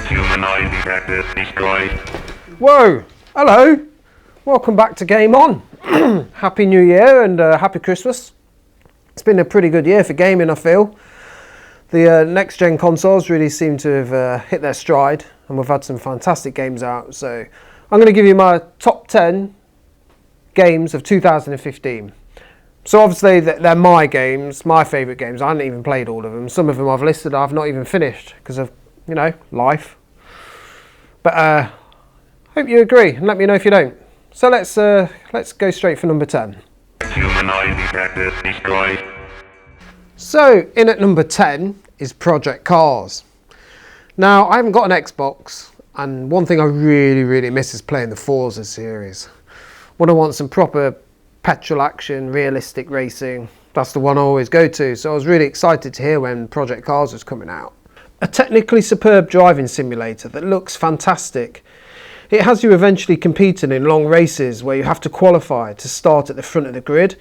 Humanized detected destroyed. Whoa! Hello! Welcome back to Game On. Happy New Year and Happy Christmas. It's been a pretty good year for gaming, I feel. The next-gen consoles really seem to have hit their stride, and we've had some fantastic games out. So I'm going to give you my top 10 games of 2015. So obviously they're my games, my favourite games. I haven't even played all of them. Some of them I've listed I've not even finished because of, life. But hope you agree and let me know if you don't. So let's go straight for number 10. Humanized detected destroyed. So in at number 10 is Project Cars. Now I haven't got an Xbox, and one thing I really miss is playing the Forza series. When I want some proper petrol action, realistic racing, that's the one I always go to. So I was really excited to hear when Project Cars was coming out. A technically superb driving simulator that looks fantastic. It has you eventually competing in long races where you have to qualify to start at the front of the grid.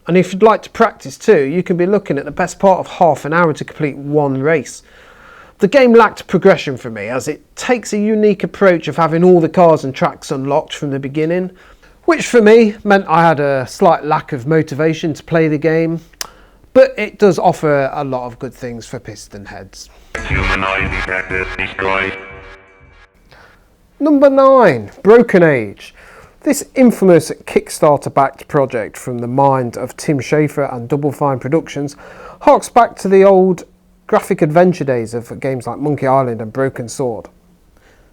And if you'd like to practice too, you can be looking at the best part of half an hour to complete one race. The game lacked progression for me, as it takes a unique approach of having all the cars and tracks unlocked from the beginning, which for me meant I had a slight lack of motivation to play the game, but it does offer a lot of good things for piston heads. Humanized detected destroyed. Number 9, Broken Age. This infamous Kickstarter-backed project from the mind of Tim Schafer and Double Fine Productions harks back to the old graphic adventure days of games like Monkey Island and Broken Sword.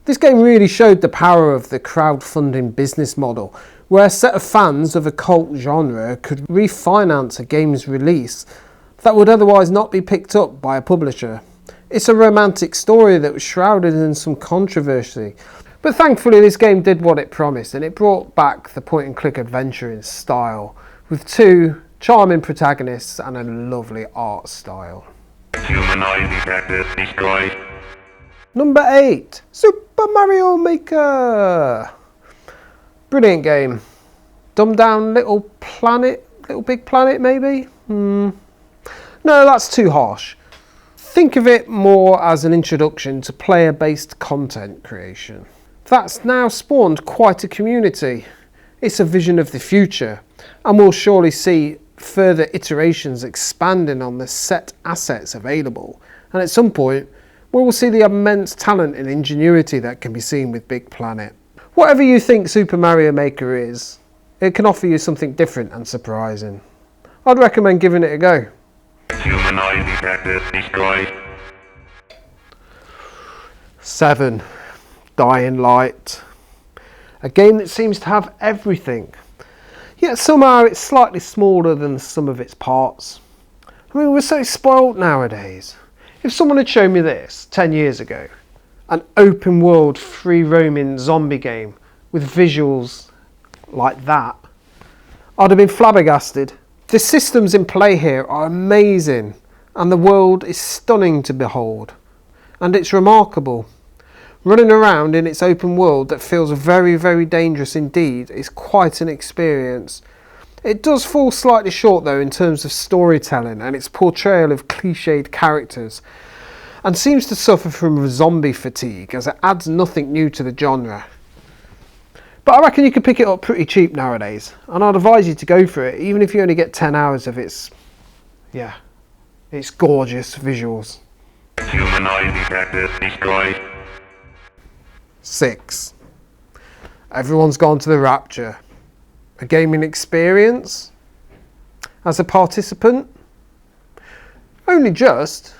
This game really showed the power of the crowdfunding business model, where a set of fans of a cult genre could refinance a game's release that would otherwise not be picked up by a publisher. It's a romantic story that was shrouded in some controversy, but thankfully this game did what it promised, and it brought back the point-and-click adventure in style, with 2 charming protagonists and a lovely art style. Humanized detected destroyed. Number 8, Super Mario Maker. Brilliant game. Dumbed down Little Big Planet maybe? No, that's too harsh. Think of it more as an introduction to player-based content creation. That's now spawned quite a community. It's a vision of the future, and we'll surely see further iterations expanding on the set assets available. And at some point, we will see the immense talent and ingenuity that can be seen with Big Planet. Whatever you think Super Mario Maker is, it can offer you something different and surprising. I'd recommend giving it a go. Humanized detected destroyed. 7, Dying Light. A game that seems to have everything, yet somehow it's slightly smaller than the sum of its parts. I mean, we're so spoiled nowadays. If someone had shown me this 10 years ago, an open world free roaming zombie game with visuals like that, I'd have been flabbergasted. The systems in play here are amazing, and the world is stunning to behold, and it's remarkable. Running around in its open world that feels very dangerous indeed is quite an experience. It does fall slightly short though in terms of storytelling and its portrayal of cliched characters, and seems to suffer from zombie fatigue as it adds nothing new to the genre. But I reckon you can pick it up pretty cheap nowadays, and I'd advise you to go for it, even if you only get 10 hours of its gorgeous visuals. Humanized detected destroyed. 6, Everyone's Gone to the Rapture. A gaming experience? As a participant? Only just.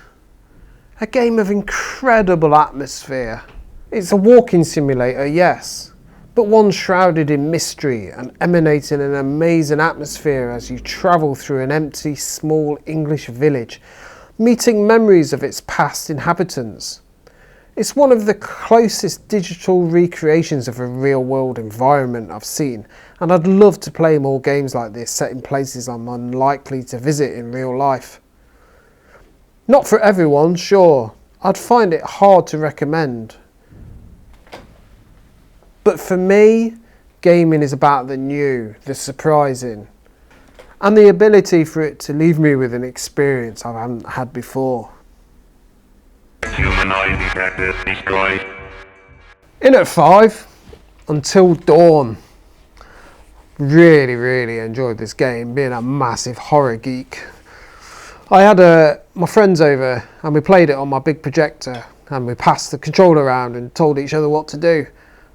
A game of incredible atmosphere. It's a walking simulator, yes, but one shrouded in mystery and emanating an amazing atmosphere as you travel through an empty, small English village, meeting memories of its past inhabitants. It's one of the closest digital recreations of a real-world environment I've seen, and I'd love to play more games like this set in places I'm unlikely to visit in real life. Not for everyone, sure. I'd find it hard to recommend. But for me, gaming is about the new, the surprising. and the ability for it to leave me with an experience I haven't had before. Humanoid detected destroyed. In at 5, Until Dawn. Really enjoyed this game, being a massive horror geek. I had my friends over and we played it on my big projector, and we passed the controller around and told each other what to do,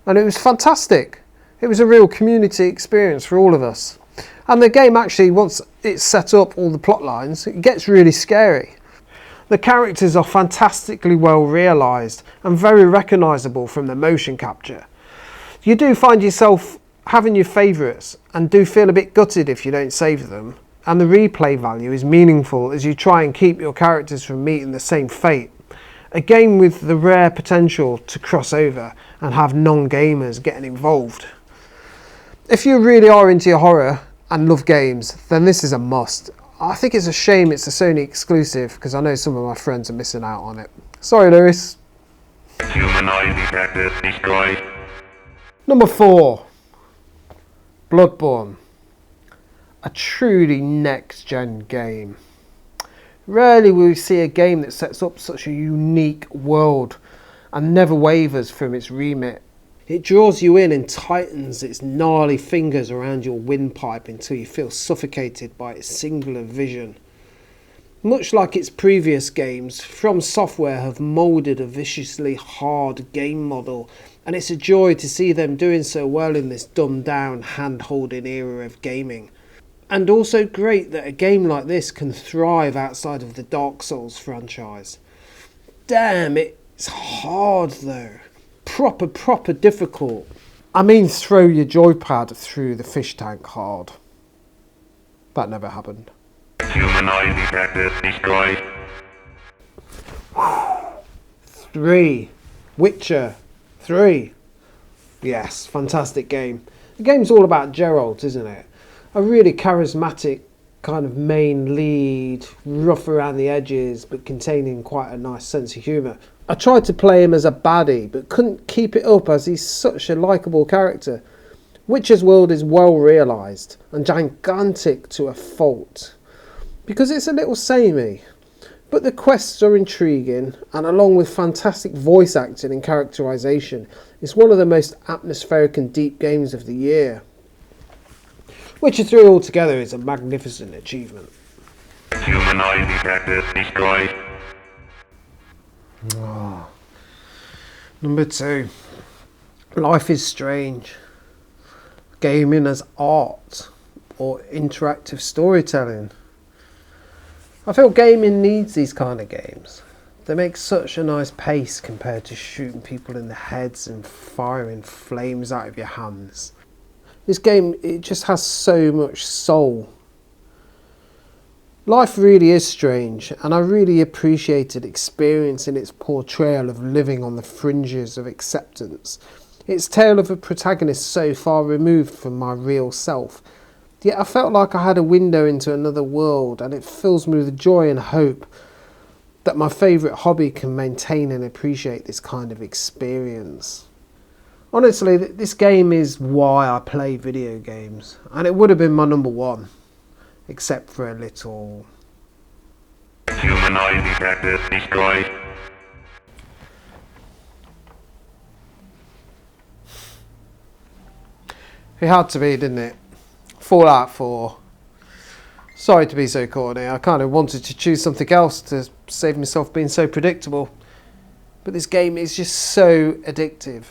and it was fantastic. It was a real community experience for all of us. And the game actually, once it's set up all the plot lines, it gets really scary. The characters are fantastically well realised and very recognisable from the motion capture. You do find yourself having your favourites and do feel a bit gutted if you don't save them, and the replay value is meaningful as you try and keep your characters from meeting the same fate. A game with the rare potential to cross over and have non-gamers getting involved. If you really are into your horror and love games, then this is a must. I think it's a shame it's a Sony exclusive, because I know some of my friends are missing out on it. Sorry, Lewis. Humanoid detected destroyed. Number 4. Bloodborne. A truly next-gen game. Rarely will we see a game that sets up such a unique world and never wavers from its remit. It draws you in and tightens its gnarly fingers around your windpipe until you feel suffocated by its singular vision. Much like its previous games, From Software have moulded a viciously hard game model, and it's a joy to see them doing so well in this dumbed down, hand-holding era of gaming. And also great that a game like this can thrive outside of the Dark Souls franchise. Damn, it's hard though. Proper difficult. I mean, throw your joypad through the fish tank hard. That never happened. Humanoid detected destroyed. 3. Witcher 3. Yes, fantastic game. The game's all about Geralt, isn't it? A really charismatic kind of main lead, rough around the edges, but containing quite a nice sense of humour. I tried to play him as a baddie, but couldn't keep it up as he's such a likeable character. Witcher's world is well realised and gigantic to a fault, because it's a little samey. But the quests are intriguing, and along with fantastic voice acting and characterisation, it's one of the most atmospheric and deep games of the year. Witcher 3 altogether is a magnificent achievement. Humanoid detected destroyed. Number 2. Life is Strange. Gaming as art or interactive storytelling. I feel gaming needs these kind of games. They make such a nice pace compared to shooting people in the heads and firing flames out of your hands. This game, it just has so much soul. Life really is strange, and I really appreciated experiencing its portrayal of living on the fringes of acceptance. Its tale of a protagonist so far removed from my real self. Yet I felt like I had a window into another world, and it fills me with joy and hope that my favourite hobby can maintain and appreciate this kind of experience. Honestly, this game is why I play video games, and it would have been my number 1, except for a little... Humanoid detected destroyed. It had to be, didn't it? Fallout 4. Sorry to be so corny, I kind of wanted to choose something else to save myself being so predictable. But this game is just so addictive.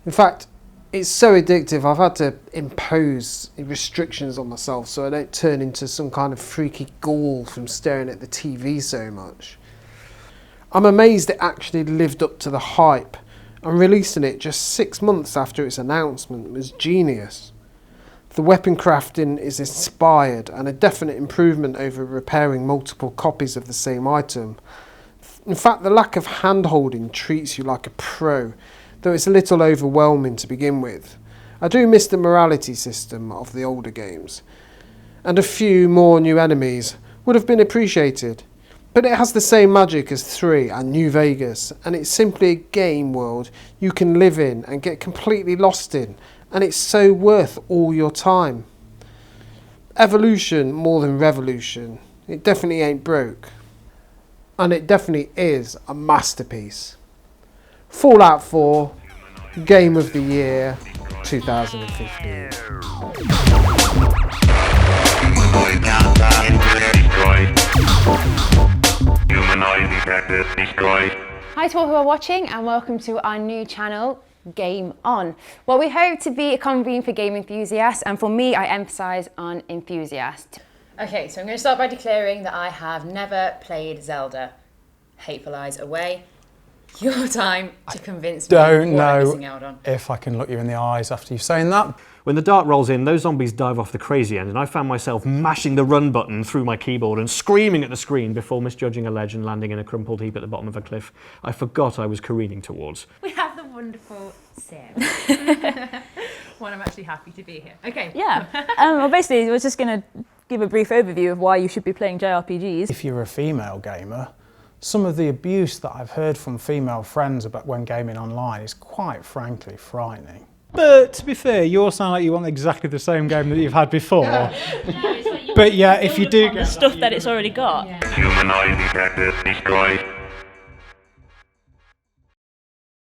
In fact, it's so addictive I've had to impose restrictions on myself so I don't turn into some kind of freaky ghoul from staring at the TV so much. I'm amazed it actually lived up to the hype, and releasing it just 6 months after its announcement was genius. The weapon crafting is inspired and a definite improvement over repairing multiple copies of the same item. In fact, the lack of hand-holding treats you like a pro, though it's a little overwhelming to begin with. I do miss the morality system of the older games, and a few more new enemies would have been appreciated. But it has the same magic as 3 and New Vegas, and it's simply a game world you can live in and get completely lost in, and it's so worth all your time. evolution more than revolution. It definitely ain't broke. And it definitely is a masterpiece. Fallout 4, Game of the Year 2015. Humanized access destroyed. Hi to all who are watching and welcome to our new channel, Game On. Well, we hope to be a convene for game enthusiasts, and for me, I emphasise on enthusiast. Okay, so I'm going to start by declaring that I have never played Zelda. Hateful eyes away. Your time to convince me what I'm missing out on. If I can look you in the eyes after you've saying that. When the dart rolls in, those zombies dive off the crazy end, and I found myself mashing the run button through my keyboard and screaming at the screen before misjudging a ledge and landing in a crumpled heap at the bottom of a cliff I forgot I was careening towards. We have the wonderful Sarah. One, I'm actually happy to be here. Okay. Yeah. Well, basically, I was just going to give a brief overview of why you should be playing JRPGs. If you're a female gamer, some of the abuse that I've heard from female friends about when gaming online is quite frankly frightening. But to be fair, you all sound like you want exactly the same game that you've had before. But yeah, if you do get the stuff that it's already got. Humanized access destroyed.